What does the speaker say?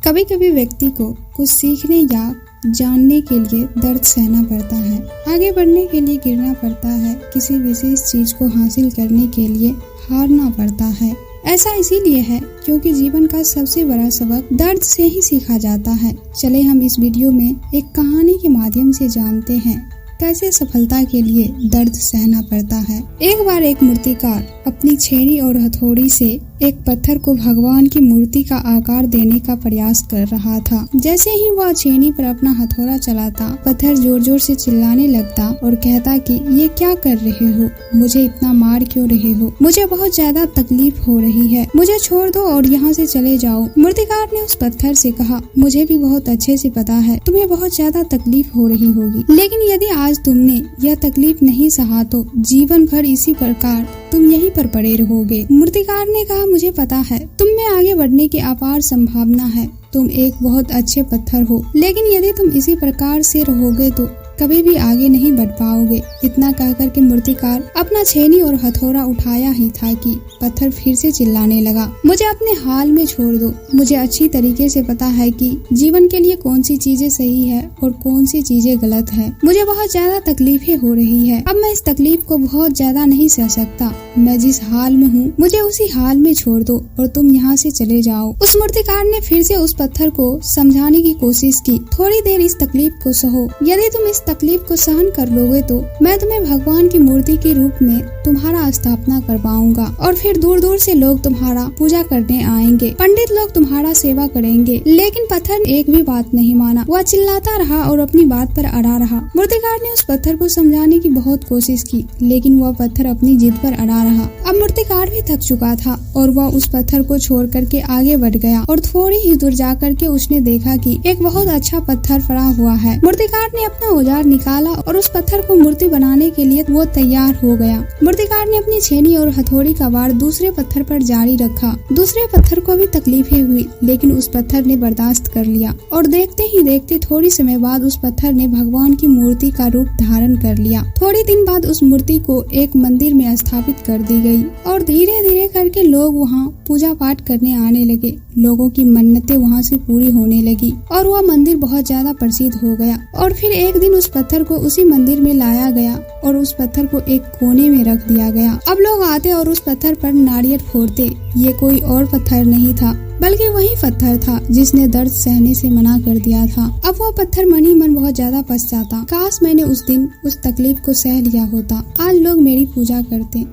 कभी कभी व्यक्ति को कुछ सीखने या जानने के लिए दर्द सहना पड़ता है। आगे बढ़ने के लिए गिरना पड़ता है। किसी विशेष चीज को हासिल करने के लिए हारना पड़ता है। ऐसा इसीलिए है क्योंकि जीवन का सबसे बड़ा सबक दर्द से ही सीखा जाता है। चले हम इस वीडियो में एक कहानी के माध्यम से जानते हैं कैसे सफलता के लिए दर्द सहना पड़ता है। एक बार एक मूर्तिकार अपनी छेनी और हथौड़ी से एक पत्थर को भगवान की मूर्ति का आकार देने का प्रयास कर रहा था। जैसे ही वह छेनी पर अपना हथौड़ा चलाता, पत्थर जोर जोर से चिल्लाने लगता और कहता कि ये क्या कर रहे हो, मुझे इतना मार क्यों रहे हो, मुझे बहुत ज्यादा तकलीफ हो रही है, मुझे छोड़ दो और यहाँ से चले जाओ। मूर्तिकार ने उस पत्थर से कहा, मुझे भी बहुत अच्छे से पता है तुम्हें बहुत ज्यादा तकलीफ हो रही होगी, लेकिन यदि आज तुमने यह तकलीफ नहीं सहा तो जीवन भर इसी प्रकार तुम यहीं पर पड़े रहोगे। मूर्तिकार ने कहा, मुझे पता है तुम में आगे बढ़ने की अपार संभावना है, तुम एक बहुत अच्छे पत्थर हो, लेकिन यदि तुम इसी प्रकार से रहोगे तो कभी भी आगे नहीं बढ़ पाओगे। इतना कहकर के मूर्तिकार अपना छेनी और हथौड़ा उठाया ही था कि पत्थर फिर से चिल्लाने लगा, मुझे अपने हाल में छोड़ दो, मुझे अच्छी तरीके से पता है कि जीवन के लिए कौन सी चीजें सही है और कौन सी चीजें गलत है। मुझे बहुत ज्यादा तकलीफें हो रही है, अब मैं इस तकलीफ को बहुत ज्यादा नहीं सह सकता, मैं जिस हाल में हूँ मुझे उसी हाल में छोड़ दो और तुम यहाँ से चले जाओ। उस मूर्तिकार ने फिर से उस पत्थर को समझाने की कोशिश की, थोड़ी देर इस तकलीफ को सहो, यदि तुम इस तकलीफ को सहन कर लोगे तो मैं तुम्हें भगवान की मूर्ति के रूप में तुम्हारा स्थापना करवाऊंगा और फिर दूर दूर से लोग तुम्हारा पूजा करने आएंगे, पंडित लोग तुम्हारा सेवा करेंगे। लेकिन पत्थर एक भी बात नहीं माना, वह चिल्लाता रहा और अपनी बात पर अड़ा रहा। मूर्तिकार ने उस पत्थर को समझाने की बहुत कोशिश की, लेकिन वह पत्थर अपनी जिद पर अड़ा रहा। अब मूर्तिकार भी थक चुका था और वह उस पत्थर को छोड़ करके आगे बढ़ गया और थोड़ी ही दूर जा करके उसने देखा कि एक बहुत अच्छा पत्थर पड़ा हुआ है। मूर्तिकार ने अपना औजार निकाला और उस पत्थर को मूर्ति बनाने के लिए वो तैयार हो गया। मूर्तिकार ने अपनी छेनी और हथौड़ी का वार दूसरे पत्थर पर जारी रखा। दूसरे पत्थर को भी तकलीफें हुई, लेकिन उस पत्थर ने बर्दाश्त कर लिया और देखते ही देखते थोड़ी समय बाद उस पत्थर ने भगवान की मूर्ति का रूप धारण कर लिया। थोड़े दिन बाद उस मूर्ति को एक मंदिर में स्थापित कर दी गई और धीरे धीरे करके लोग वहाँ पूजा पाठ करने आने लगे। लोगों की मन्नतें वहाँ से पूरी होने लगी और वह मंदिर बहुत ज्यादा प्रसिद्ध हो गया। और फिर एक दिन उस पत्थर को उसी मंदिर में लाया गया और उस पत्थर को एक कोने में रख दिया गया। अब लोग आते और उस पत्थर पर नारियल फोड़ते। ये कोई और पत्थर नहीं था बल्कि वही पत्थर था जिसने दर्द सहने से मना कर दिया था। अब वो पत्थर मन ही मन बहुत ज्यादा पछताता, काश मैंने उस दिन उस तकलीफ को सह लिया होता, आज लोग मेरी पूजा करते।